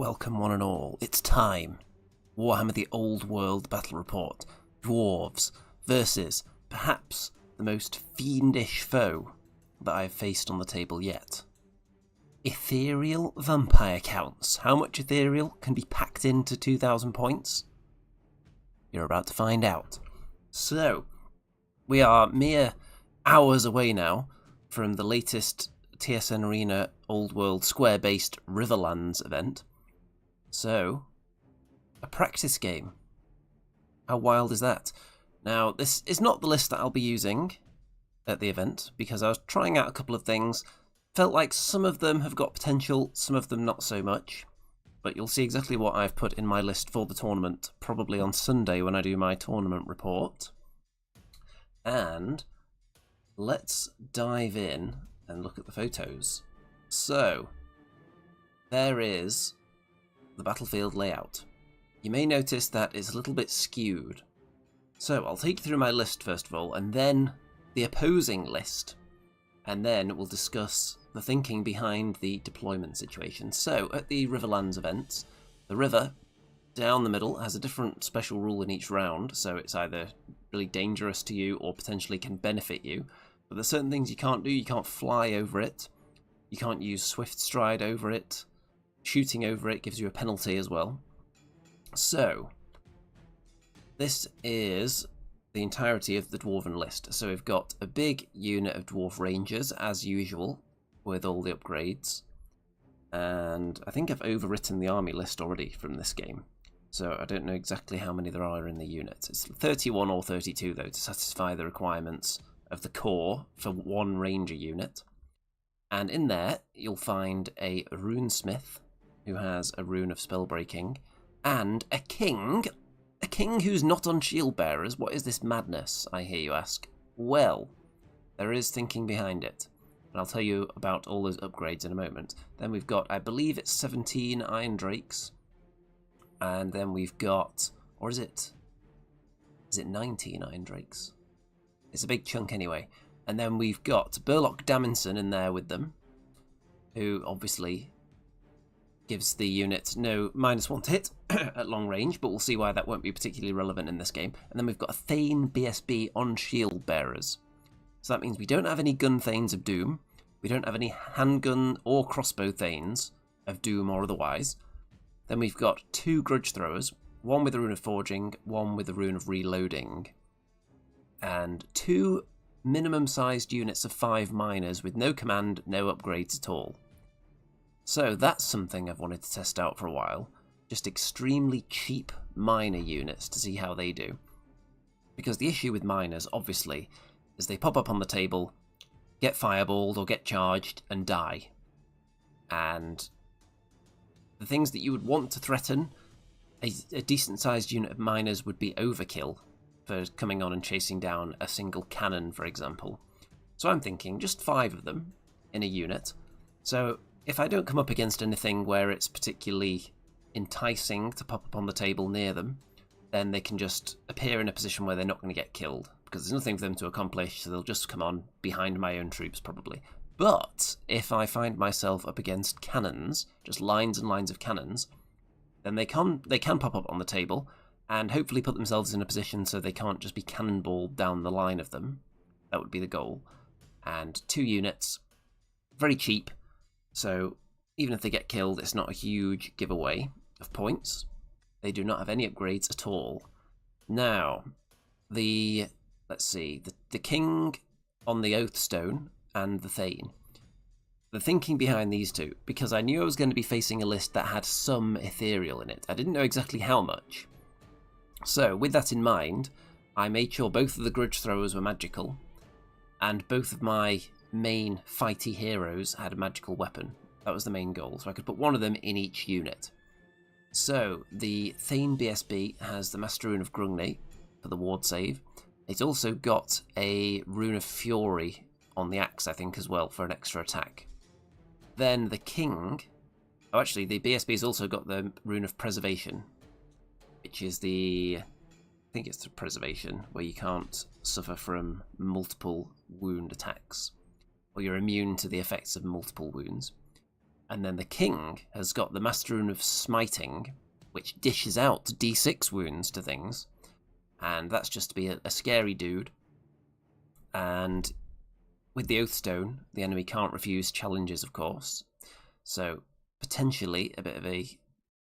Welcome one and all, it's time. Warhammer the Old World Battle Report. Dwarves versus perhaps the most fiendish foe that I have faced on the table yet. Ethereal vampire counts. How much Ethereal can be packed into 2,000 points? You're about to find out. So, we are mere hours away now from the latest TSN Arena Old World Square-based Riverlands event. So, a practice game. How wild is that? Now, this is not the list that I'll be using at the event, because I was trying out a couple of things. Felt like some of them have got potential, some of them not so much. But you'll see exactly what I've put in my list for the tournament, probably on Sunday when I do my tournament report. And let's dive in and look at the photos. So, there is the battlefield layout. You may notice that it's a little bit skewed. So I'll take you through my list first of all, and then the opposing list, and then we'll discuss the thinking behind the deployment situation. So at the Riverlands events, the river down the middle has a different special rule in each round, so it's either really dangerous to you or potentially can benefit you. But there's certain things you can't do. You can't fly over it. You can't use swift stride over it. Shooting over it gives you a penalty as well. So, this is the entirety of the Dwarven list. So we've got a big unit of Dwarf Rangers, as usual, with all the upgrades. And I think I've overwritten the army list already from this game. So I don't know exactly how many there are in the unit. It's 31 or 32, though, to satisfy the requirements of the core for one Ranger unit. And in there, you'll find a Rune Smith, who has a Rune of Spellbreaking, and a King who's not on Shield Bearers. What is this madness, I hear you ask? Well, there is thinking behind it, and I'll tell you about all those upgrades in a moment. Then we've got, I believe it's 17 Iron Drakes, and then we've got, or is it 19 Iron Drakes? It's a big chunk anyway. And then we've got Burlock Daminson in there with them, who obviously gives the unit no -1 to hit at long range, but we'll see why that won't be particularly relevant in this game. And then we've got a Thane BSB on Shield Bearers. So that means we don't have any Gun Thanes of Doom, we don't have any Handgun or Crossbow Thanes of Doom or otherwise. Then we've got 2 Grudge Throwers, one with the Rune of Forging, one with the Rune of Reloading, and 2 minimum-sized units of 5 miners with no command, no upgrades at all. So that's something I've wanted to test out for a while. Just extremely cheap miner units to see how they do. Because the issue with miners, obviously, is they pop up on the table, get fireballed or get charged, and die. And the things that you would want to threaten, a decent-sized unit of miners would be overkill for coming on and chasing down a single cannon, for example. So I'm thinking just 5 of them in a unit. So if I don't come up against anything where it's particularly enticing to pop up on the table near them, then they can just appear in a position where they're not going to get killed, because there's nothing for them to accomplish, so they'll just come on behind my own troops probably. But if I find myself up against cannons, just lines and lines of cannons, then they can pop up on the table and hopefully put themselves in a position so they can't just be cannonballed down the line of them. That would be the goal. And 2 units, very cheap, so even if they get killed, it's not a huge giveaway of points. They do not have any upgrades at all. Now, let's see, the King on the Oathstone and the Thane. The thinking behind these two, because I knew I was going to be facing a list that had some Ethereal in it. I didn't know exactly how much. So, with that in mind, I made sure both of the Grudge Throwers were magical, and both of my main fighty heroes had a magical weapon. That was the main goal, so I could put one of them in each unit. So, the Thane BSB has the Master Rune of Grungni for the ward save. It's also got a Rune of Fury on the axe, I think, as well, for an extra attack. Then the King... Oh, actually, the BSB's also got the Rune of Preservation, which is I think it's the Preservation, where you can't suffer from multiple wound attacks, or you're immune to the effects of multiple wounds. And then the king has got the Master Rune of Smiting, which dishes out d6 wounds to things. And that's just to be a scary dude. And with the Oathstone, the enemy can't refuse challenges, of course. So potentially a bit of a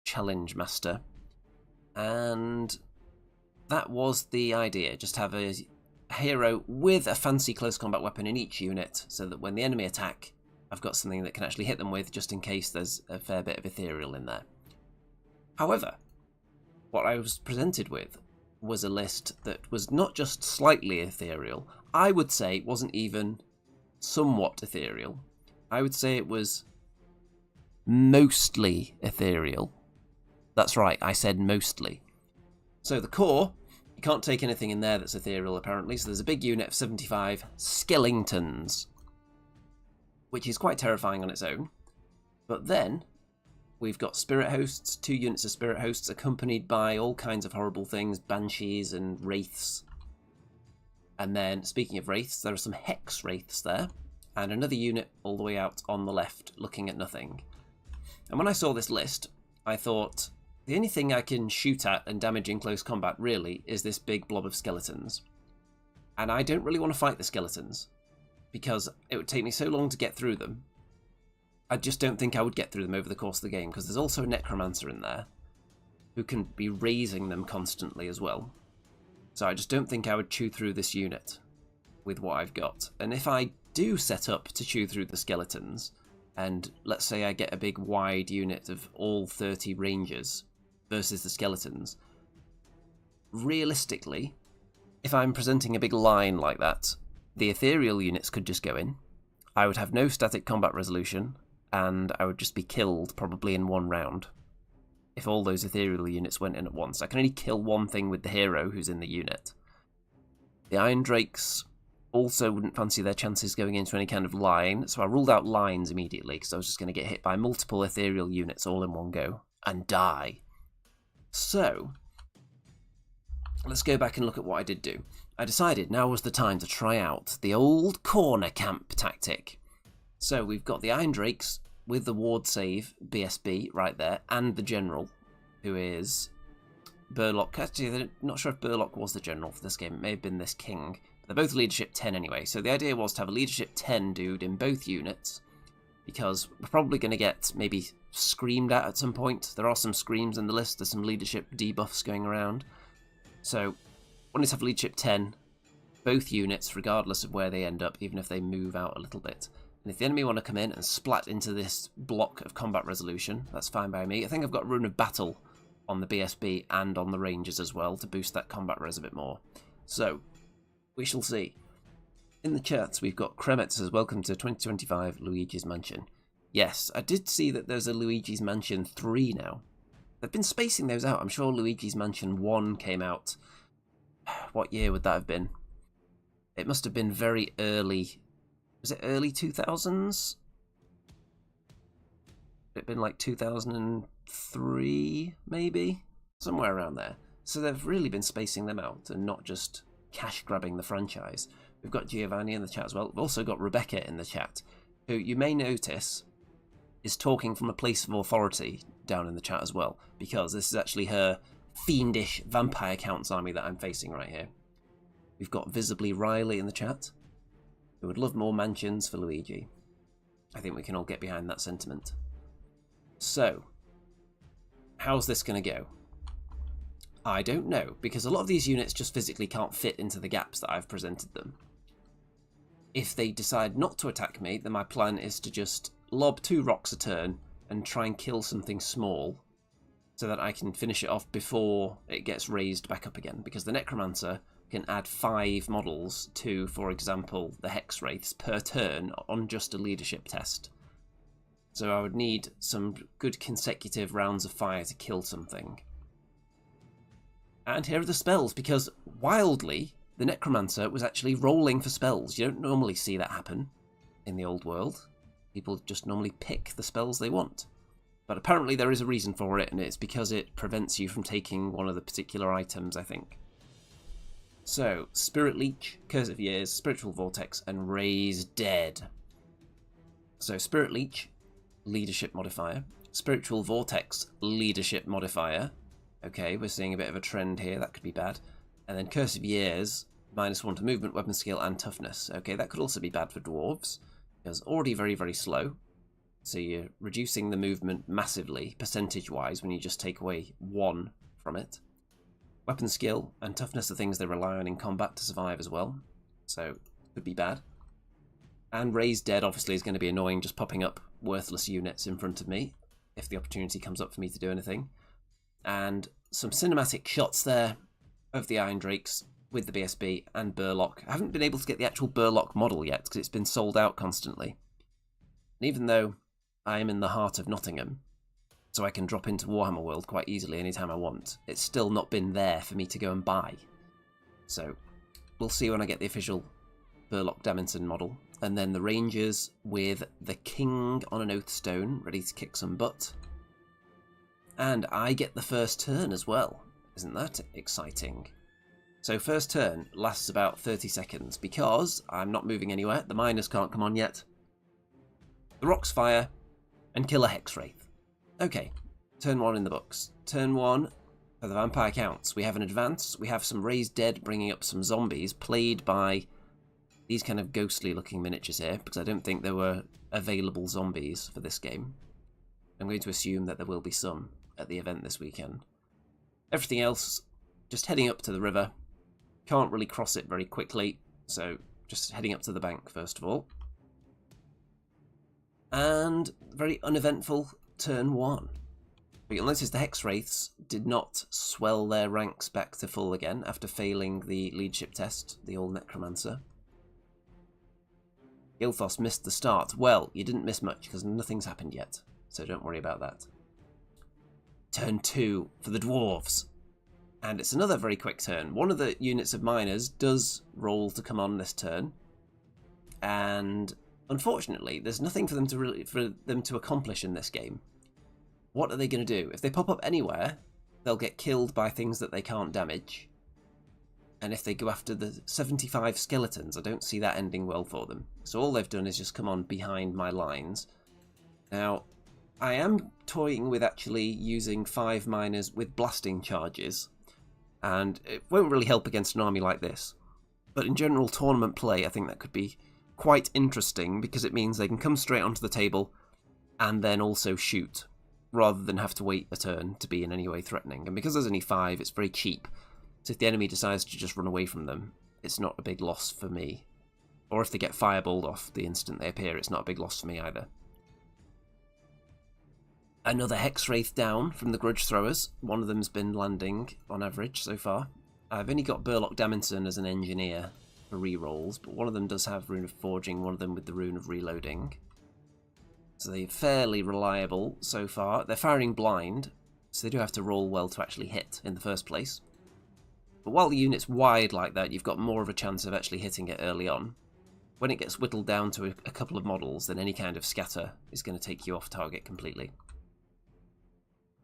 challenge master. And that was the idea. Just have a hero with a fancy close combat weapon in each unit, so that when the enemy attack, I've got something that can actually hit them with, just in case there's a fair bit of Ethereal in there. However, what I was presented with was a list that was not just slightly Ethereal. I would say it wasn't even somewhat Ethereal. I would say it was mostly Ethereal. That's right, I said mostly. So the core, you can't take anything in there that's Ethereal apparently, so there's a big unit of 75 skeletons, which is quite terrifying on its own. But then we've got spirit hosts, 2 units of spirit hosts accompanied by all kinds of horrible things, banshees and wraiths. And then, speaking of wraiths, there are some hex wraiths there, and another unit all the way out on the left looking at nothing. And when I saw this list, I thought, the only thing I can shoot at and damage in close combat, really, is this big blob of skeletons. And I don't really want to fight the skeletons, because it would take me so long to get through them. I just don't think I would get through them over the course of the game, because there's also a necromancer in there, who can be raising them constantly as well. So I just don't think I would chew through this unit with what I've got. And if I do set up to chew through the skeletons, and let's say I get a big wide unit of all 30 rangers versus the skeletons, realistically, if I'm presenting a big line like that, the ethereal units could just go in, I would have no static combat resolution, and I would just be killed probably in one round. If all those ethereal units went in at once, I can only kill one thing with the hero who's in the unit. The Iron Drakes also wouldn't fancy their chances going into any kind of line, so I ruled out lines immediately, because I was just going to get hit by multiple ethereal units all in one go, and die. So, let's go back and look at what I did do. I decided now was the time to try out the old corner camp tactic. So we've got the Iron Drakes with the ward save BSB right there, and the general, who is Burlock. Actually, I'm not sure if Burlock was the general for this game. It may have been this king. They're both leadership 10 anyway, so the idea was to have a leadership 10 dude in both units, because we're probably going to get maybe screamed at some point. There are some screams in the list, there's some leadership debuffs going around. So, wanted to have leadership 10, both units, regardless of where they end up, even if they move out a little bit. And if the enemy want to come in and splat into this block of combat resolution, that's fine by me. I think I've got Rune of Battle on the BSB and on the Rangers as well to boost that combat res a bit more. So, we shall see. In the chats, we've got Kremet says, welcome to 2025 Luigi's Mansion. Yes, I did see that there's a Luigi's Mansion 3 now. They've been spacing those out. I'm sure Luigi's Mansion 1 came out. What year would that have been? It must have been very early. Was it early 2000s? Would it have been like 2003, maybe? Somewhere around there. So they've really been spacing them out and not just cash grabbing the franchise. We've got Giovanni in the chat as well. We've also got Rebecca in the chat, who you may notice is talking from a place of authority down in the chat as well, because this is actually her fiendish vampire counts army that I'm facing right here. We've got Visibly Riley in the chat, who would love more mansions for Luigi. I think we can all get behind that sentiment. So, how's this going to go? I don't know, because a lot of these units just physically can't fit into the gaps that I've presented them. If they decide not to attack me, then my plan is to just lob 2 rocks a turn and try and kill something small so that I can finish it off before it gets raised back up again, because the Necromancer can add 5 models to, for example, the Hex Wraiths per turn on just a leadership test. So I would need some good consecutive rounds of fire to kill something. And here are the spells, because wildly, the Necromancer was actually rolling for spells. You don't normally see that happen in the old world. People just normally pick the spells they want. But apparently there is a reason for it, and it's because it prevents you from taking one of the particular items, I think. So, Spirit Leech, Curse of Years, Spiritual Vortex, and Raise Dead. So, Spirit Leech leadership modifier. Spiritual Vortex leadership modifier. Okay, we're seeing a bit of a trend here. That could be bad. And then Curse of Years, -1 to movement, weapon skill, and toughness. Okay, that could also be bad for dwarves. Because already very, very slow. So you're reducing the movement massively, percentage-wise, when you just take away 1 from it. Weapon skill and toughness are things they rely on in combat to survive as well. So, could be bad. And Raised Dead, obviously, is going to be annoying, just popping up worthless units in front of me, if the opportunity comes up for me to do anything. And some cinematic shots there of the Iron Drakes with the BSB and Burlock. I haven't been able to get the actual Burlock model yet, because it's been sold out constantly. And even though I am in the heart of Nottingham, so I can drop into Warhammer World quite easily anytime I want, it's still not been there for me to go and buy. So, we'll see when I get the official Burlock Daminson model. And then the Rangers with the King on an Oath Stone, ready to kick some butt. And I get the first turn as well. Isn't that exciting? So first turn lasts about 30 seconds, because I'm not moving anywhere, the miners can't come on yet. The rocks fire, and kill a Hexwraith. Okay, turn 1 in the books. Turn 1 for the Vampire Counts. We have an advance, we have some Raised Dead bringing up some zombies, played by these kind of ghostly looking miniatures here, because I don't think there were available zombies for this game. I'm going to assume that there will be some at the event this weekend. Everything else, just heading up to the river. Can't really cross it very quickly, so just heading up to the bank first of all. And very uneventful turn 1. But you'll notice the Hexwraiths did not swell their ranks back to full again after failing the leadership test, the old Necromancer. Gilthos missed the start. Well, you didn't miss much because nothing's happened yet, so don't worry about that. Turn 2 for the Dwarves. And it's another very quick turn. One of the units of miners does roll to come on this turn. And unfortunately, there's nothing for them to accomplish in this game. What are they going to do? If they pop up anywhere, they'll get killed by things that they can't damage. And if they go after the 75 skeletons, I don't see that ending well for them. So all they've done is just come on behind my lines. Now, I am toying with actually using 5 miners with blasting charges. And it won't really help against an army like this. But in general tournament play, I think that could be quite interesting, because it means they can come straight onto the table and then also shoot, rather than have to wait a turn to be in any way threatening. And because there's only 5, it's very cheap. So if the enemy decides to just run away from them, it's not a big loss for me. Or if they get fireballed off the instant they appear, it's not a big loss for me either. Another Hexwraith down from the Grudge Throwers. One of them's been landing on average so far. I've only got Burlock Daminson as an engineer for rerolls, but one of them does have Rune of Forging, one of them with the Rune of Reloading. So they're fairly reliable so far. They're firing blind, so they do have to roll well to actually hit in the first place. But while the unit's wide like that, you've got more of a chance of actually hitting it early on. When it gets whittled down to a couple of models, then any kind of scatter is going to take you off target completely.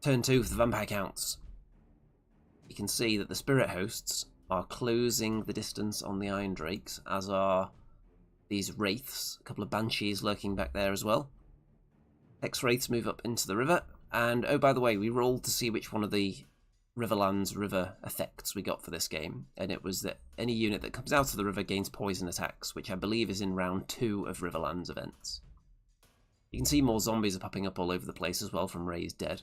Turn 2 for the Vampire Counts. You can see that the Spirit Hosts are closing the distance on the Iron Drakes, as are these Wraiths. A couple of Banshees lurking back there as well. Hexwraiths move up into the river, and oh, by the way, we rolled to see which one of the Riverlands river effects we got for this game, and it was that any unit that comes out of the river gains poison attacks, which I believe is in round 2 of Riverlands events. You can see more zombies are popping up all over the place as well from Raised Dead.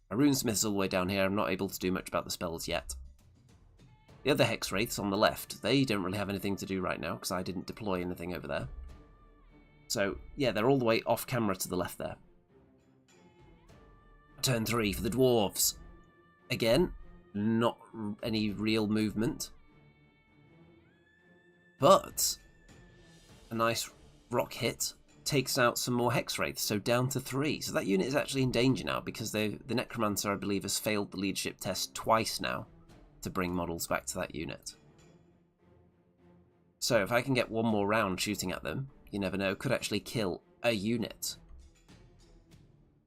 My Runesmith's all the way down here. I'm not able to do much about the spells yet. The other Hexwraiths on the left, they don't really have anything to do right now, because I didn't deploy anything over there. So, yeah, they're all the way off camera to the left there. Turn 3 for the Dwarves. Again, not any real movement. But a nice rock hit takes out some more Hexwraiths, so down to 3. So that unit is actually in danger now, because the Necromancer, I believe, has failed the leadership test twice now to bring models back to that unit. So if I can get one more round shooting at them, you never know, could actually kill a unit.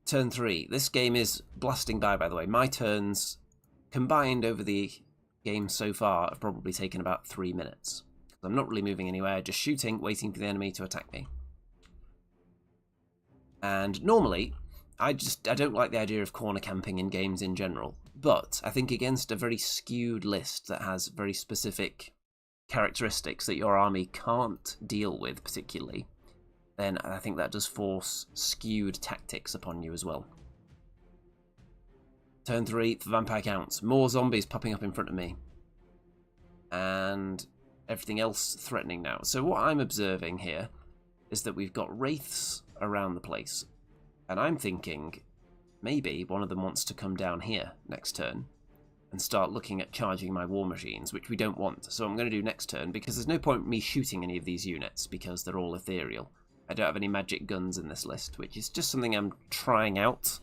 Turn 3. This game is blasting by the way. My turns combined over the game so far have probably taken about 3 minutes. I'm not really moving anywhere, just shooting, waiting for the enemy to attack me. And normally, I don't like the idea of corner camping in games in general. But I think against a very skewed list that has very specific characteristics that your army can't deal with particularly, then I think that does force skewed tactics upon you as well. Turn 3 for Vampire Counts. More zombies popping up in front of me. And everything else threatening now. So what I'm observing here is that we've got wraiths around the place. And I'm thinking maybe one of them wants to come down here next turn and start looking at charging my war machines, which we don't want. So I'm going to do next turn, because there's no point in me shooting any of these units because they're all ethereal. I don't have any magic guns in this list, which is just something I'm trying out.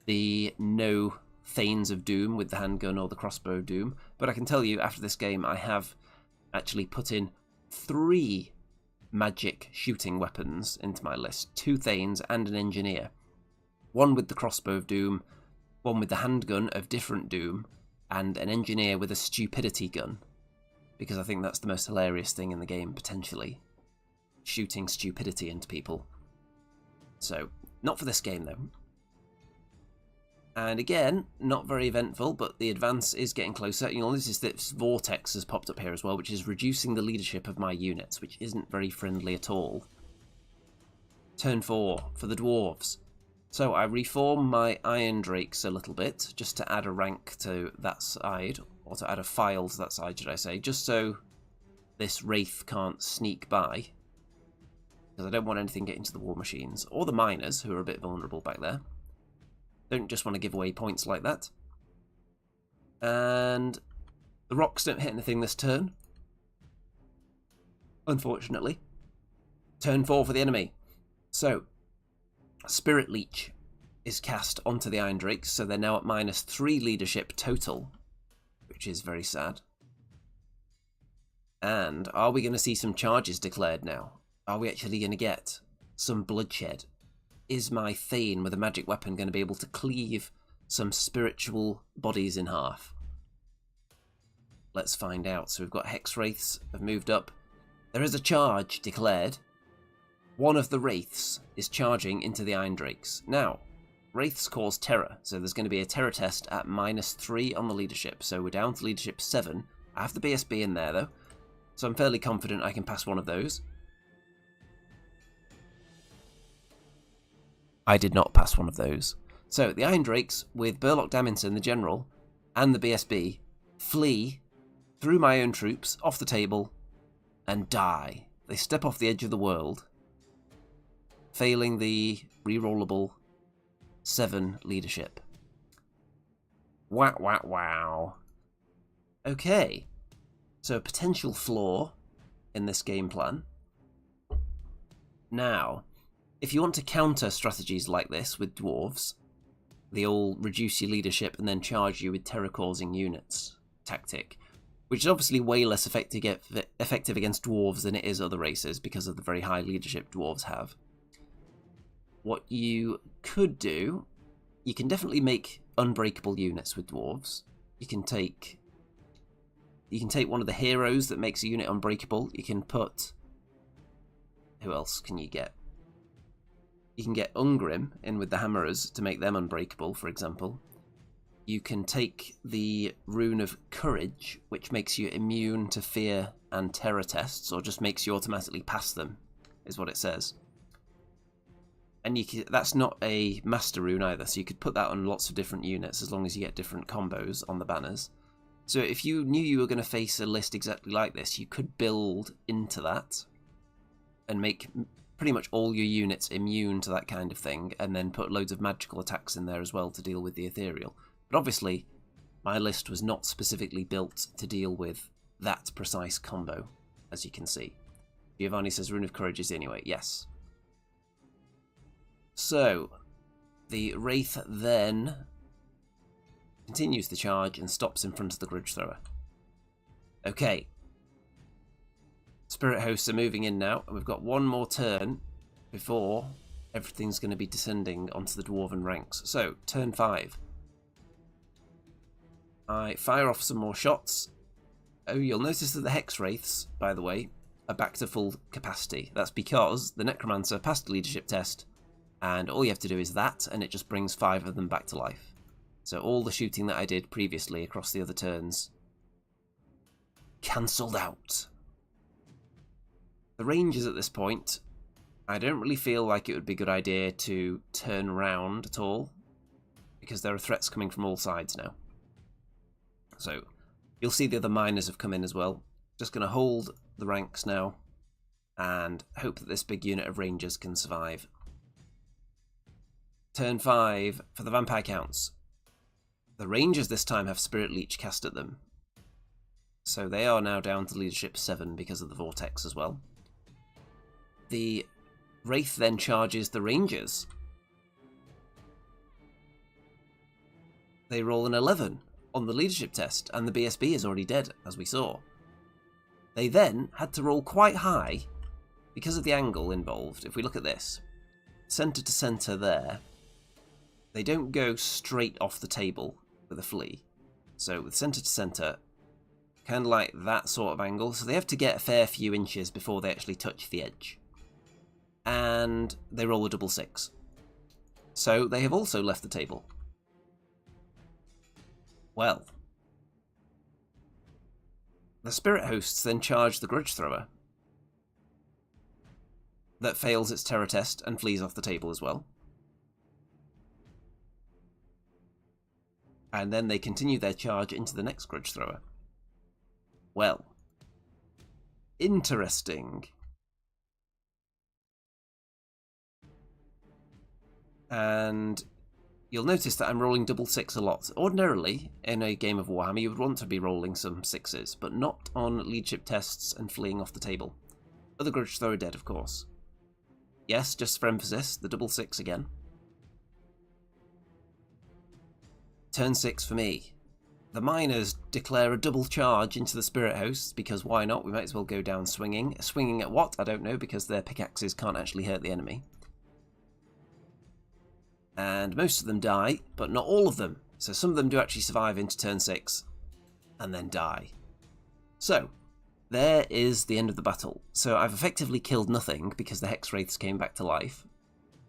The no Thanes of Doom with the handgun or the crossbow of Doom. But I can tell you, after this game, I have actually put in 3 magic shooting weapons into my list. 2 Thanes and an engineer. One with the crossbow of Doom, one with the handgun of different Doom, and an engineer with a stupidity gun. Because I think that's the most hilarious thing in the game, potentially. Shooting stupidity into people. So, not for this game, though. And again, not very eventful, but the advance is getting closer. You'll notice that Vortex has popped up here as well, which is reducing the leadership of my units, which isn't very friendly at all. Turn 4 for the Dwarves. So I reform my Iron Drakes a little bit, just to add a rank to that side, or to add a file to that side, should I say, just so this Wraith can't sneak by. Because I don't want anything getting to the war machines, or the miners, who are a bit vulnerable back there. Don't just want to give away points like that. And the rocks don't hit anything this turn, unfortunately. Turn 4 for the enemy. So, Spirit Leech is cast onto the Iron Drakes, so they're now at -3 leadership total, which is very sad. And are we going to see some charges declared now? Are we actually going to get some bloodshed? Is my Thane with a magic weapon going to be able to cleave some spiritual bodies in half? Let's find out. So we've got Hex Wraiths have moved up. There is a charge declared. One of the Wraiths is charging into the Iron Drakes. Now, Wraiths cause terror, so there's going to be a terror test at -3 on the leadership. So we're down to leadership 7. I have the BSB in there though, so I'm fairly confident I can pass one of those. I did not pass one of those. So the Iron Drakes, with Burlock Daminson, the General, and the BSB, flee through my own troops, off the table, and die. They step off the edge of the world, failing the rerollable 7 leadership. Wow, wow, wow. Okay, so a potential flaw in this game plan. Now, if you want to counter strategies like this with Dwarves, the old reduce your leadership and then charge you with terror-causing units tactic, which is obviously way less effective against Dwarves than it is other races because of the very high leadership Dwarves have. What you could do, you can definitely make unbreakable units with Dwarves. You can take one of the heroes that makes a unit unbreakable. You can put... Who else can you get? You can get Ungrim in with the Hammerers to make them unbreakable, for example. You can take the Rune of Courage, which makes you immune to fear and terror tests, or just makes you automatically pass them, is what it says. And that's not a Master Rune either, so you could put that on lots of different units as long as you get different combos on the banners. So if you knew you were going to face a list exactly like this, you could build into that and make pretty much all your units immune to that kind of thing, and then put loads of magical attacks in there as well to deal with the Ethereal. But obviously, my list was not specifically built to deal with that precise combo, as you can see. Giovanni says Rune of Courage is anyway, yes. So, the Wraith then continues the charge and stops in front of the Grudge Thrower. Okay. Spirit Hosts are moving in now, and we've got one more turn before everything's going to be descending onto the Dwarven ranks. So, turn 5. I fire off some more shots. Oh, you'll notice that the Hex Wraiths, by the way, are back to full capacity. That's because the Necromancer passed the leadership test And all you have to do is that, and it just brings 5 of them back to life. So all the shooting that I did previously across the other turns cancelled out. The Rangers at this point, I don't really feel like it would be a good idea to turn around at all, because there are threats coming from all sides now. So you'll see the other miners have come in as well. Just going to hold the ranks now and hope that this big unit of Rangers can survive. Turn 5 for the Vampire Counts. The Rangers this time have Spirit Leech cast at them, so they are now down to leadership 7 because of the Vortex as well. The Wraith then charges the Rangers. They roll an 11 on the leadership test, and the BSB is already dead, as we saw. They then had to roll quite high because of the angle involved. If we look at this, centre to centre there, they don't go straight off the table with a flea. So with centre to centre, kind of like that sort of angle, so they have to get a fair few inches before they actually touch the edge. And they roll a double 6. So they have also left the table. Well, the Spirit Hosts then charge the Grudge Thrower. That fails its terror test and flees off the table as well. And then they continue their charge into the next Grudge Thrower. Well, interesting. And you'll notice that I'm rolling double 6 a lot. Ordinarily, in a game of Warhammer, you would want to be rolling some 6s, but not on leadership tests and fleeing off the table. Other Grudge Thrower dead, of course. Yes, just for emphasis, the double 6 again. Turn 6 for me. The miners declare a double charge into the Spirit Hosts, because why not? We might as well go down swinging. Swinging at what? I don't know, because their pickaxes can't actually hurt the enemy. And most of them die, but not all of them. So some of them do actually survive into turn 6, and then die. So, there is the end of the battle. So I've effectively killed nothing, because the Hex Wraiths came back to life.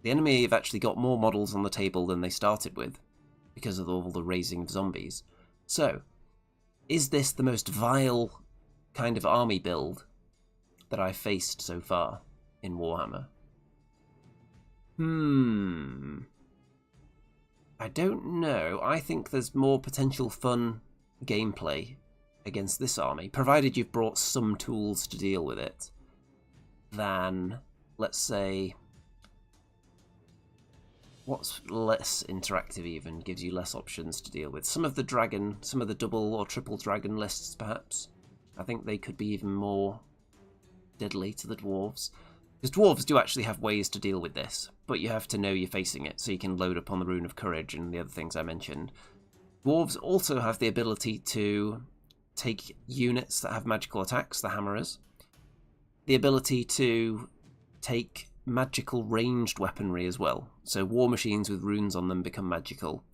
The enemy have actually got more models on the table than they started with, because of all the raising of zombies. So, is this the most vile kind of army build that I've faced so far in Warhammer? I don't know. I think there's more potential fun gameplay against this army, provided you've brought some tools to deal with it, than, let's say, what's less interactive even, gives you less options to deal with. Some of the dragon, some of the double or triple dragon lists, perhaps. I think they could be even more deadly to the dwarves. Because dwarves do actually have ways to deal with this, but you have to know you're facing it, so you can load up on the Rune of Courage and the other things I mentioned. Dwarves also have the ability to take units that have magical attacks, the Hammerers. The ability to take magical ranged weaponry as well. So war machines with runes on them become magical.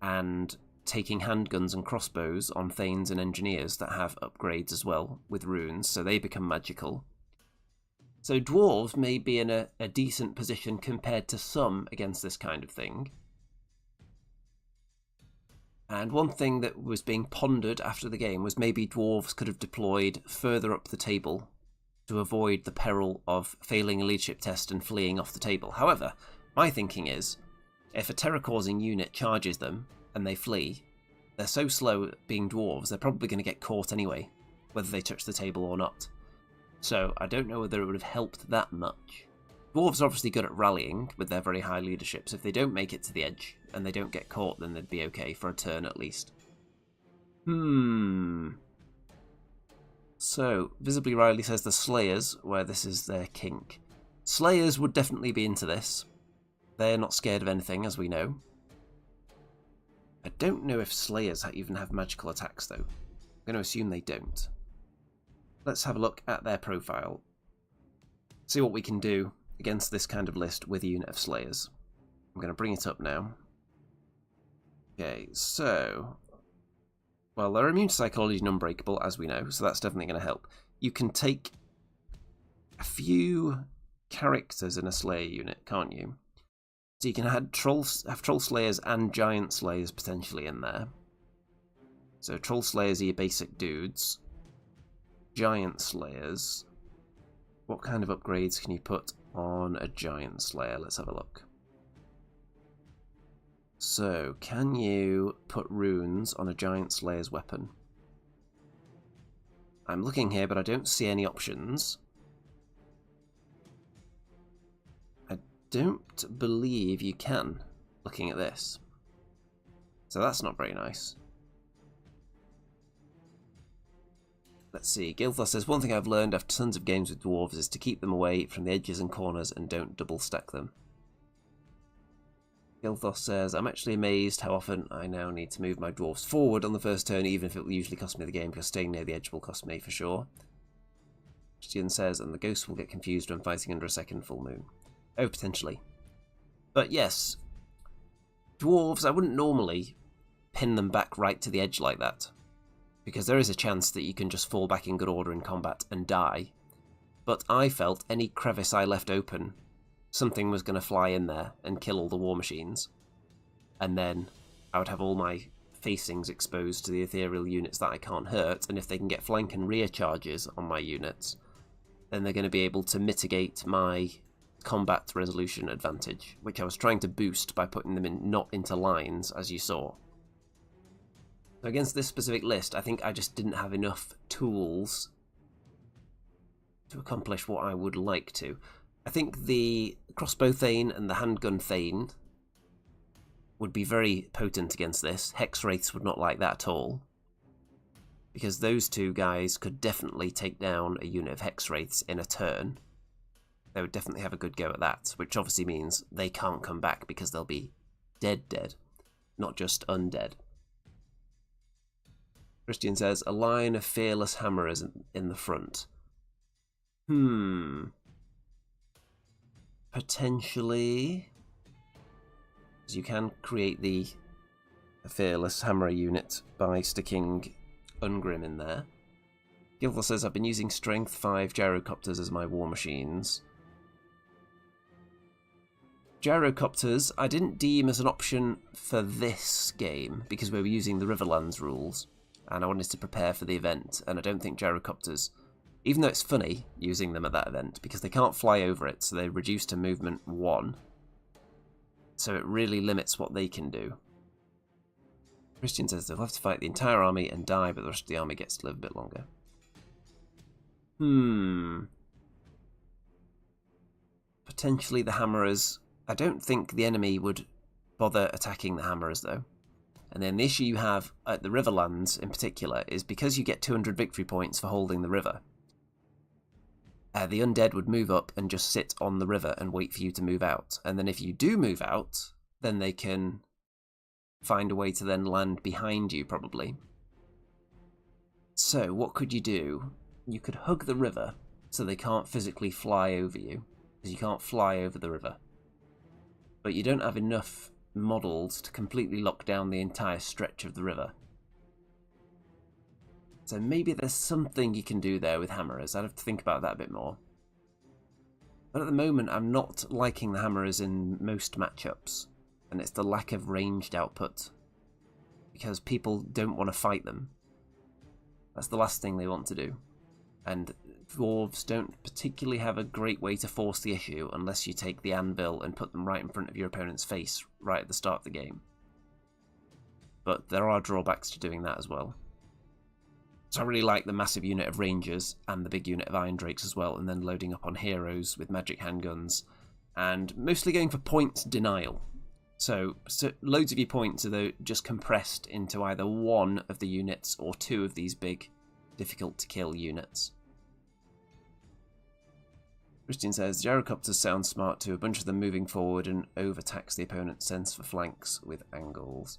And taking handguns and crossbows on Thanes and Engineers that have upgrades as well with runes, so they become magical. So dwarves may be in a decent position compared to some against this kind of thing. And one thing that was being pondered after the game was maybe dwarves could have deployed further up the table to avoid the peril of failing a leadership test and fleeing off the table. However, my thinking is, if a terror-causing unit charges them and they flee, they're so slow at being dwarves, they're probably going to get caught anyway, whether they touch the table or not. So I don't know whether it would have helped that much. Dwarves are obviously good at rallying with their very high leadership, so if they don't make it to the edge and they don't get caught, then they'd be okay for a turn at least. So, Visibly Riley says the Slayers, where this is their kink. Slayers would definitely be into this. They're not scared of anything, as we know. I don't know if Slayers even have magical attacks, though. I'm going to assume they don't. Let's have a look at their profile. See what we can do against this kind of list with a unit of Slayers. I'm going to bring it up now. Okay, so... well, they're immune to psychology and unbreakable, as we know, so that's definitely going to help. You can take a few characters in a Slayer unit, can't you? So you can have troll slayers and giant slayers potentially in there. So troll slayers are your basic dudes. Giant slayers. What kind of upgrades can you put on a giant slayer? Let's have a look. So, can you put runes on a giant slayer's weapon? I'm looking here, but I don't see any options. I don't believe you can, looking at this. So that's not very nice. Let's see, Gilthos says, one thing I've learned after tons of games with dwarves is to keep them away from the edges and corners and don't double stack them. Gilthos says, I'm actually amazed how often I now need to move my dwarves forward on the first turn, even if it will usually cost me the game, because staying near the edge will cost me for sure. Christian says, and the ghosts will get confused when fighting under a second full moon. Oh, potentially. But yes, dwarves, I wouldn't normally pin them back right to the edge like that, because there is a chance that you can just fall back in good order in combat and die. But I felt any crevice I left open, something was going to fly in there and kill all the war machines. And then I would have all my facings exposed to the ethereal units that I can't hurt, and if they can get flank and rear charges on my units, then they're going to be able to mitigate my combat resolution advantage, which I was trying to boost by putting them in not into lines, as you saw. So against this specific list, I think I just didn't have enough tools to accomplish what I would like to. I think the crossbow Thane and the handgun Thane would be very potent against this. Hex Wraiths would not like that at all, because those two guys could definitely take down a unit of Hex Wraiths in a turn. They would definitely have a good go at that, which obviously means they can't come back because they'll be dead, not just undead. Christian says, a line of fearless hammerers in the front. Potentially. You can create the fearless hammerer unit by sticking Ungrim in there. Gilthor says, I've been using Strength 5 gyrocopters as my war machines. Gyrocopters I didn't deem as an option for this game because we were using the Riverlands rules and I wanted to prepare for the event, and I don't think gyrocopters, even though it's funny using them at that event because they can't fly over it, so they're reduced to movement 1. So it really limits what they can do. Christian says they'll have to fight the entire army and die, but the rest of the army gets to live a bit longer. Potentially the hammerers. I don't think the enemy would bother attacking the hammerers though. And then the issue you have at the Riverlands in particular is because you get 200 victory points for holding the river. The undead would move up and just sit on the river and wait for you to move out. And then if you do move out, then they can find a way to then land behind you, probably. So what could you do? You could hug the river so they can't physically fly over you, because you can't fly over the river. But you don't have enough models to completely lock down the entire stretch of the river. So maybe there's something you can do there with hammerers. I'd have to think about that a bit more. But at the moment, I'm not liking the hammerers in most matchups, and it's the lack of ranged output, because people don't want to fight them. That's the last thing they want to do. And dwarves don't particularly have a great way to force the issue unless you take the anvil and put them right in front of your opponent's face right at the start of the game. But there are drawbacks to doing that as well. So I really like the massive unit of rangers and the big unit of iron drakes as well, and then loading up on heroes with magic handguns, and mostly going for point denial. So loads of your points are just compressed into either one of the units or two of these big, difficult to kill units. Christian says, gyrocopters sound smart too, a bunch of them moving forward and overtax the opponent's sense for flanks with angles.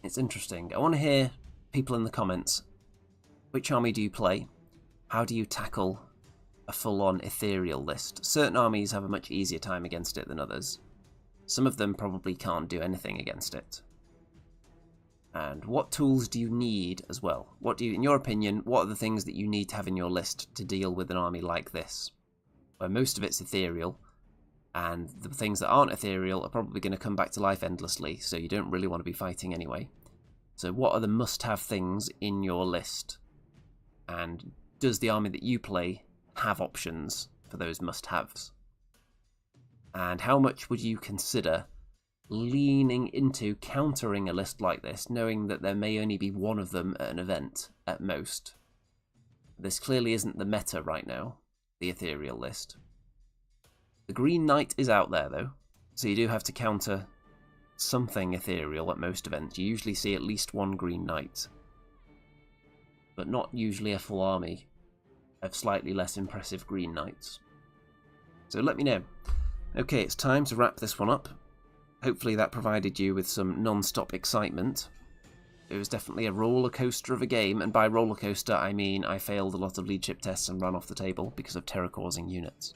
It's interesting. I want to hear people in the comments. Which army do you play? How do you tackle a full-on ethereal list? Certain armies have a much easier time against it than others. Some of them probably can't do anything against it. And what tools do you need as well? What do you, in your opinion, what are the things that you need to have in your list to deal with an army like this, where most of it's ethereal, And the things that aren't ethereal are probably going to come back to life endlessly, so you don't really want to be fighting anyway. So what are the must-have things in your list? And does the army that you play have options for those must-haves? And how much would you consider leaning into countering a list like this, knowing that there may only be one of them at an event at most? This clearly isn't the meta right now, the ethereal list. The Green Knight is out there though, so you do have to counter something ethereal at most events. You usually see at least one Green Knight, but not usually a full army of slightly less impressive Green Knights. So let me know. Okay, it's time to wrap this one up. Hopefully that provided you with some non-stop excitement. It was definitely a roller coaster of a game, and by roller coaster I mean I failed a lot of leadership tests and ran off the table because of terror-causing units.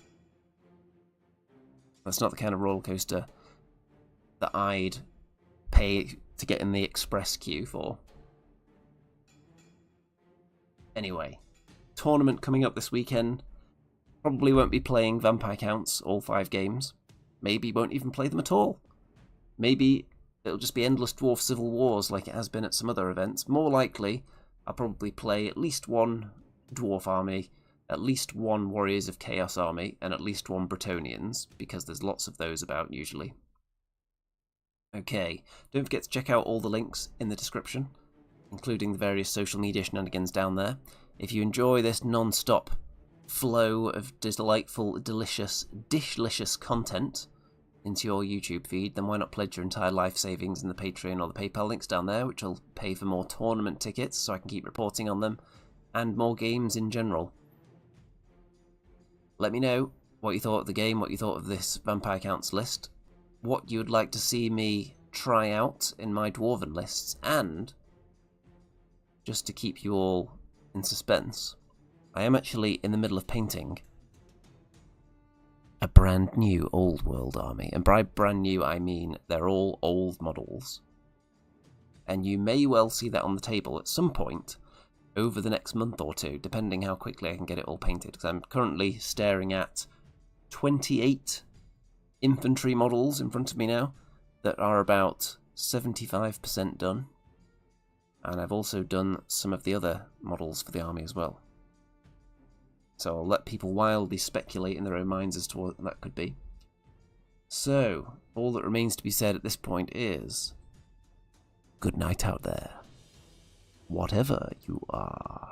That's not the kind of roller coaster that I'd pay to get in the express queue for. Anyway, tournament coming up this weekend. Probably won't be playing Vampire Counts all 5 games. Maybe won't even play them at all. Maybe it'll just be endless Dwarf Civil Wars like it has been at some other events. More likely, I'll probably play at least one Dwarf army, at least one Warriors of Chaos army, and at least one Bretonnians, because there's lots of those about usually. Okay, don't forget to check out all the links in the description, including the various social media shenanigans down there. If you enjoy this non-stop flow of delightful, delicious, dishlicious content into your YouTube feed, then why not pledge your entire life savings in the Patreon or the PayPal links down there, which will pay for more tournament tickets so I can keep reporting on them, and more games in general. Let me know what you thought of the game, what you thought of this Vampire Counts list, what you would like to see me try out in my Dwarven lists, and just to keep you all in suspense, I am actually in the middle of painting a brand new old world army, and by brand new I mean they're all old models, and you may well see that on the table at some point over the next month or two, depending how quickly I can get it all painted, because I'm currently staring at 28 infantry models in front of me now that are about 75% done, and I've also done some of the other models for the army as well. So I'll let people wildly speculate in their own minds as to what that could be. So, all that remains to be said at this point is, good night out there, whatever you are.